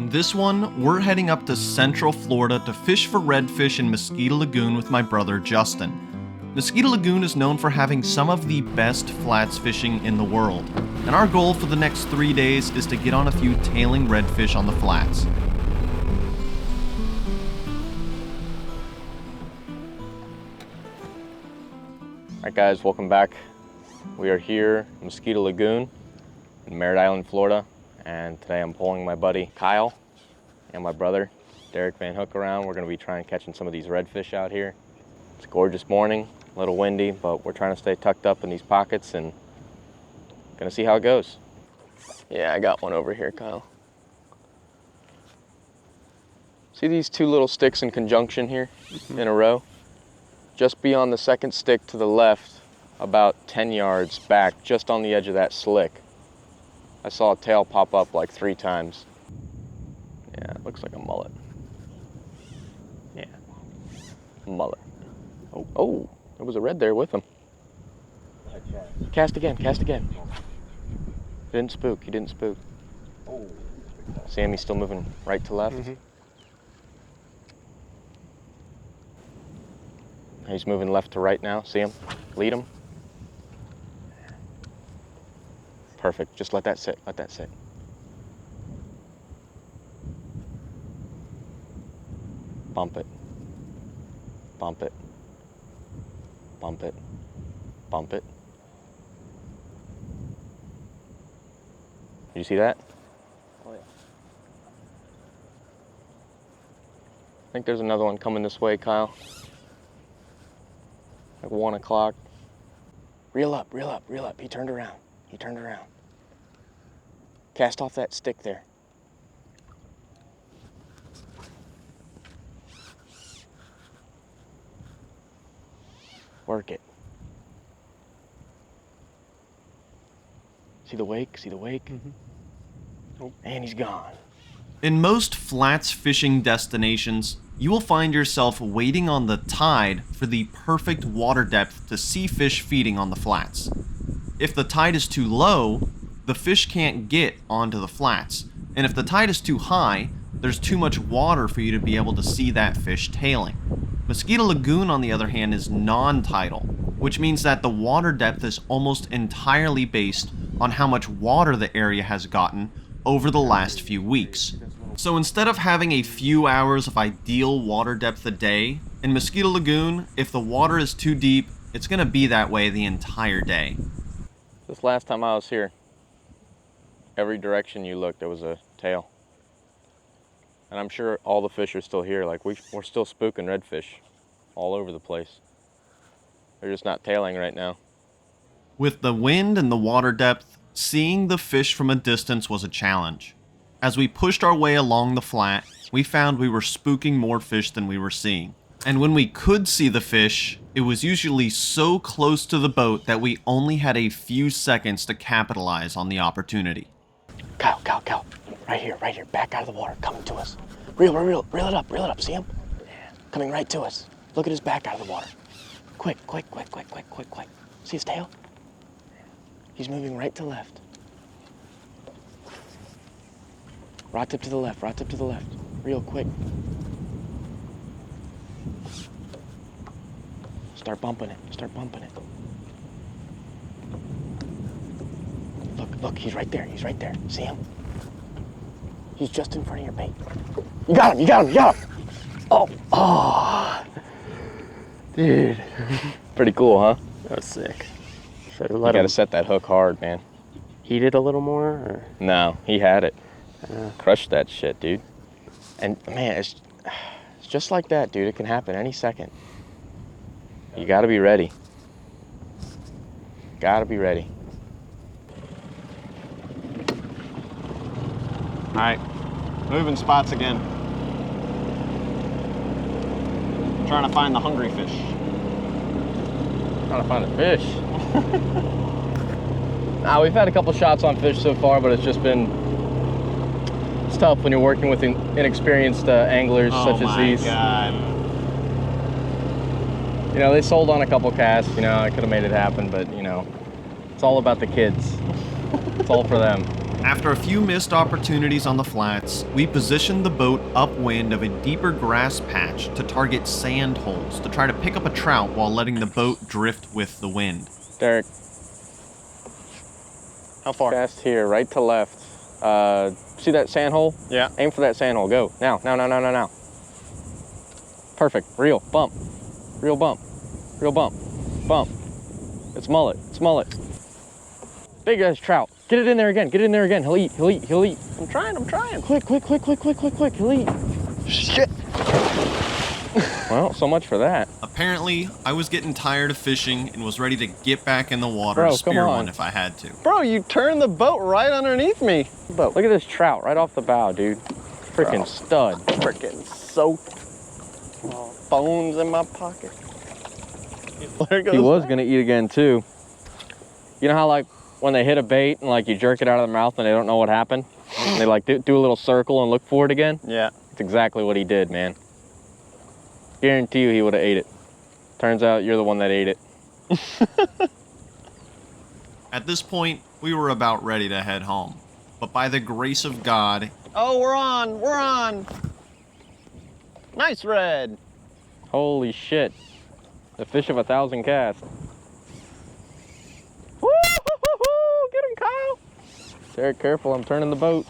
This one, we're heading up to Central Florida to fish for redfish in Mosquito Lagoon with my brother Justin. Mosquito Lagoon is known for having some of the best flats fishing in the world, and our goal for the next 3 days is to get on a few tailing redfish on the flats. Alright guys, welcome back. We are here in Mosquito Lagoon in Merritt Island, Florida, and today I'm pulling my buddy Kyle and my brother Derek Van Hook around. We're going to be trying catching some of these redfish out here. It's a gorgeous morning, a little windy, but we're trying to stay tucked up in these pockets and gonna see how it goes. Yeah, I got one over here, Kyle. See these two little sticks in conjunction here in a row? Just beyond the second stick to the left, about 10 yards back, just on the edge of that slick, I saw a tail pop up like 3 times. Yeah, it looks like a mullet. Yeah, mullet. Oh, there was a red there with him. Cast again, cast again. He didn't spook. Sammy's still moving right to left. He's moving left to right now. See him? Lead him. Perfect. Just let that sit. Let that sit. Bump it. Bump it. Bump it. Bump it. Did you see that? Oh, yeah. I think there's another one coming this way, Kyle. Like 1 o'clock. Reel up, reel up, reel up. He turned around. He turned around. Cast off that stick there. Work it. See the wake? See the wake? And he's gone. In most flats fishing destinations, you will find yourself waiting on the tide for the perfect water depth to see fish feeding on the flats. If the tide is too low, the fish can't get onto the flats, and if the tide is too high, there's too much water for you to be able to see that fish tailing. Mosquito Lagoon, on the other hand, is non-tidal, which means that the water depth is almost entirely based on how much water the area has gotten over the last few weeks. So instead of having a few hours of ideal water depth a day, in Mosquito Lagoon, if the water is too deep, it's going to be that way the entire day. This last time I was here, every direction you looked, there was a tail. And I'm sure all the fish are still here. Like we're still spooking redfish all over the place. They're just not tailing right now. With the wind and the water depth, seeing the fish from a distance was a challenge. As we pushed our way along the flat, we found we were spooking more fish than we were seeing. And when we could see the fish, it was usually so close to the boat that we only had a few seconds to capitalize on the opportunity. Kyle. Right here. Back out of the water, coming to us. Reel it up. See him? Coming right to us. Look at his back out of the water. Quick. See his tail? He's moving right to left. Rod tip to the left. Real quick. Start bumping it. Look, he's right there. See him? He's just in front of your bait. You got him. Oh. Dude. Pretty cool, huh? That's sick. So You gotta set that hook hard, man. heat it a little more? Or? No, he had it. Crushed that shit, dude. And man, it's just like that, dude. It can happen any second. You gotta be ready. All right, moving spots again. Trying to find the hungry fish. Trying to find a fish. Nah, we've had a couple shots on fish so far, but it's tough when you're working with inexperienced anglers such as these. Oh my God. You know, they sold on a couple casts, you know, I could have made it happen, but you know, it's all about the kids. It's all for them. After a few missed opportunities on the flats, we positioned the boat upwind of a deeper grass patch to target sand holes to try to pick up a trout while letting the boat drift with the wind. Derek. How far? Cast here, right to left. See that sand hole? Yeah. Aim for that sand hole. Go. Now. Perfect. Reel. Bump. Reel bump. Reel bump. Bump. It's mullet. It's mullet. Big ass trout. Get it in there again. Get it in there again. He'll eat. He'll eat. He'll eat. I'm trying. Quick. He'll eat. Shit. Well, so much for that. Apparently, I was getting tired of fishing and was ready to get back in the water Bro, to spear come on. one if I had to. Bro, you turned the boat right underneath me. Look at this trout right off the bow, dude. Freaking stud. Freaking soaked. Oh, bones in my pocket. There goes He was that. gonna eat again too. You know how like when they hit a bait and like you jerk it out of their mouth and they don't know what happened? And they like do a little circle and look for it again? Yeah. That's exactly what he did, man. Guarantee you he would have ate it. Turns out you're the one that ate it. At this point, we were about ready to head home. But by the grace of God, Oh, we're on. Nice red. Holy shit. The fish of 1,000 casts. Woo! Get him, Kyle! Derek, careful, I'm turning the boat.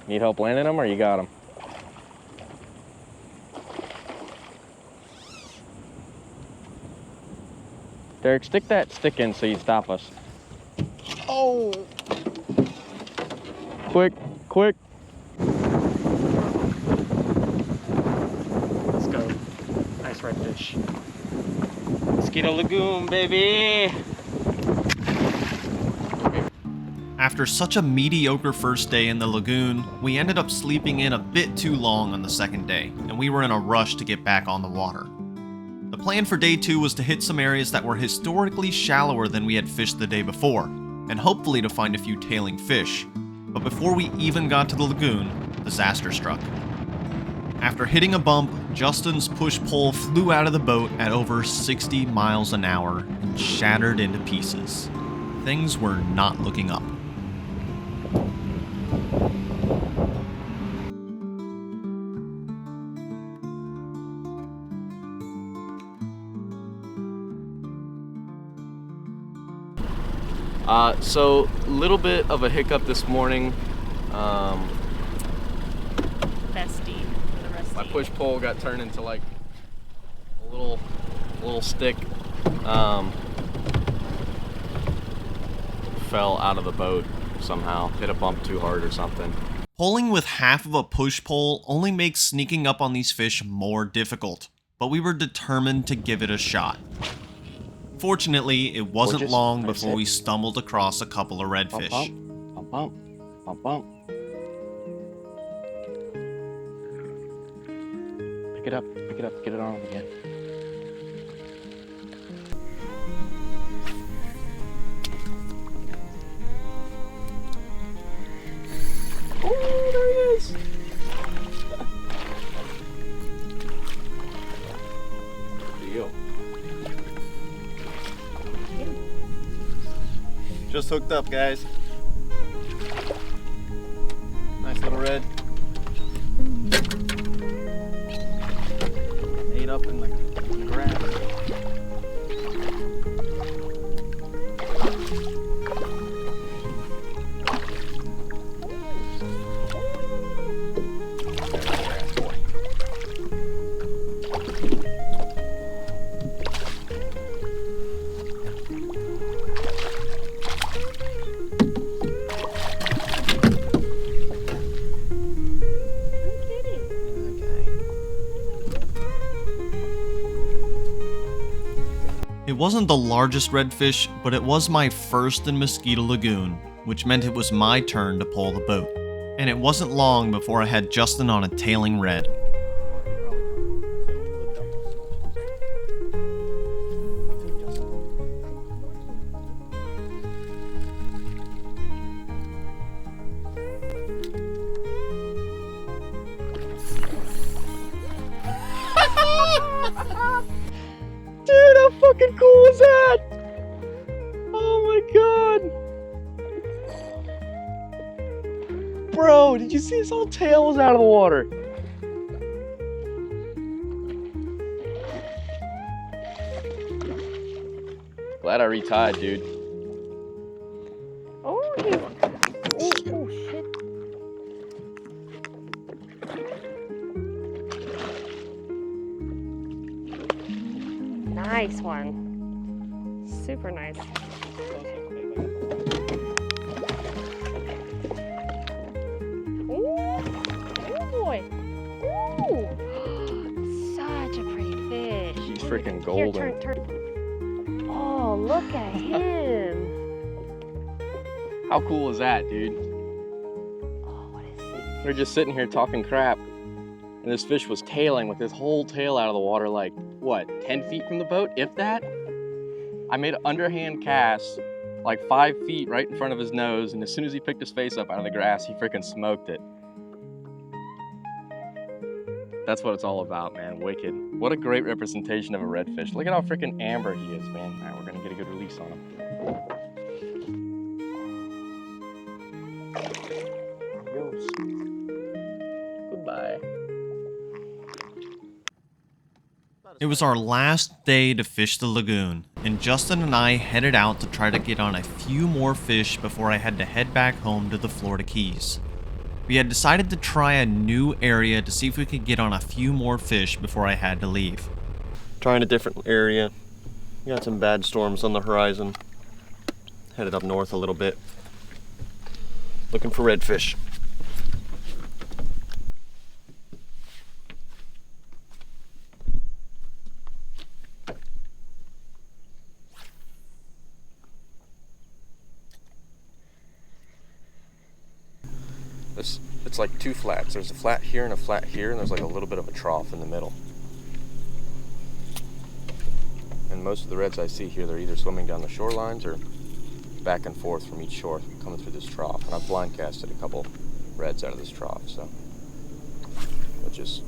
Need help landing him or you got him? Derek, stick that stick in so you stop us. Oh. Quick. Let's go. Nice redfish. Mosquito Lagoon, baby! after such a mediocre first day in the lagoon, we ended up sleeping in a bit too long on the second day, and we were in a rush to get back on the water. The plan for day 2 was to hit some areas that were historically shallower than we had fished the day before, and hopefully to find a few tailing fish. But before we even got to the lagoon, disaster struck. After hitting a bump, Justin's push pole flew out of the boat at over 60 miles an hour and shattered into pieces. Things were not looking up. So little bit of a hiccup this morning. Bestie for the rest My of push pole got turned into like a little stick. Fell out of the boat somehow. Hit a bump too hard or something. Pulling with half of a push pole only makes sneaking up on these fish more difficult, but we were determined to give it a shot. Fortunately, it wasn't Gorgeous. long Nice before hit. we stumbled across a couple of redfish. Bump, bump, bump, bump. Pick it up, get it on again. Oh, there he is! Deal. Just hooked up, guys. Nice little red. Ate up in the grass. It wasn't the largest redfish, but it was my first in Mosquito Lagoon, which meant it was my turn to pull the boat. And it wasn't long before I had Justin on a tailing red. Dude, how fucking cool is that? Oh my god. Bro, did you see his whole tail was out of the water? Glad I retied, dude. Oh, oh, shit. Nice one. Super nice. Ooh, oh boy. Ooh, such a pretty fish. He's freaking Here, golden. turn. Oh, look at him. How cool is that, dude? Oh, what is he? We're just sitting here talking crap, and this fish was tailing with his whole tail out of the water, like, what, 10 feet from the boat, if that? I made an underhand cast, like 5 feet right in front of his nose, and as soon as he picked his face up out of the grass, he freaking smoked it. That's what it's all about, man. Wicked. What a great representation of a redfish. Look at how freaking amber he is, man. All right, we're gonna get a good release on him. There he goes. Goodbye. It was our last day to fish the lagoon, and Justin and I headed out to try to get on a few more fish before I had to head back home to the Florida Keys. We had decided to try a new area to see if we could get on a few more fish before I had to leave. Trying a different area. We got some bad storms on the horizon. Headed up north a little bit. Looking for redfish. It's like two flats. There's a flat here and a flat here, and there's like a little bit of a trough in the middle. And most of the reds I see here, they're either swimming down the shorelines or back and forth from each shore coming through this trough. And I've blind casted a couple reds out of this trough, so we'll just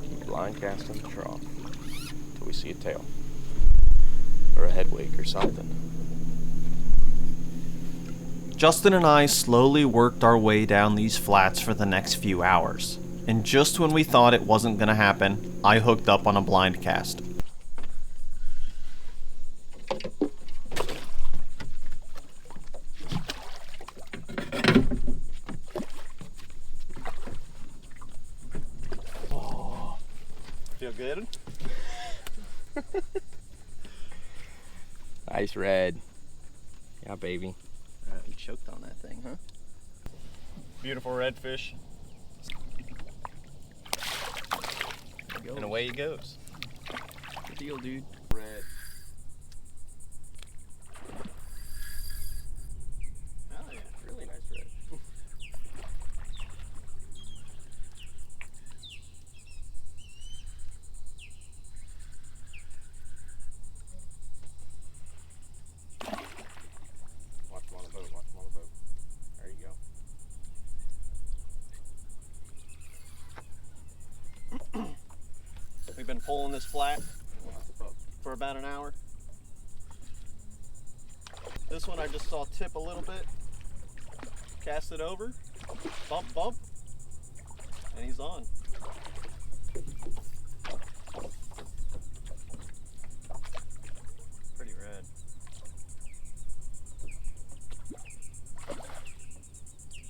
keep blind casting the trough until we see a tail or a head wake or something. Justin and I slowly worked our way down these flats for the next few hours, and just when we thought it wasn't going to happen, I hooked up on a blind cast. Oh, feel good? Nice red. Yeah, baby. You choked on that thing, huh? Beautiful redfish. And away he goes. Good deal, dude. Red. Oh yeah, really nice red. Watch him on the boat, watch him on the boat. There you go. We've been pulling this flat for about an hour. This one I just saw tip a little bit, cast it over, bump, and he's on. Pretty red.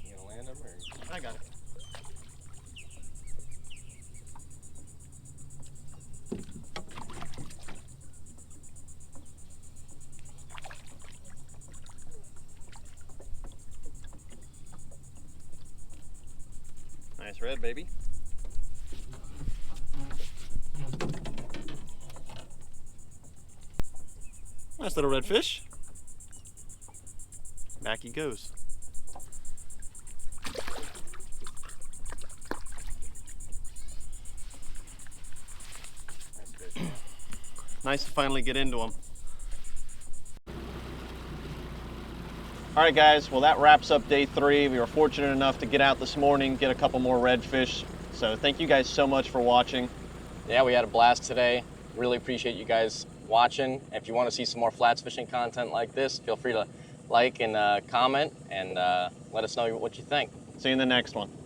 You gonna land him or? I got it. Nice red, baby. Nice little red fish. Back he goes. Nice to finally get into them. All right, guys, well, that wraps up day 3. We were fortunate enough to get out this morning, get a couple more redfish. So thank you guys so much for watching. Yeah, we had a blast today. Really appreciate you guys watching. If you want to see some more flats fishing content like this, feel free to like and comment and let us know what you think. See you in the next one.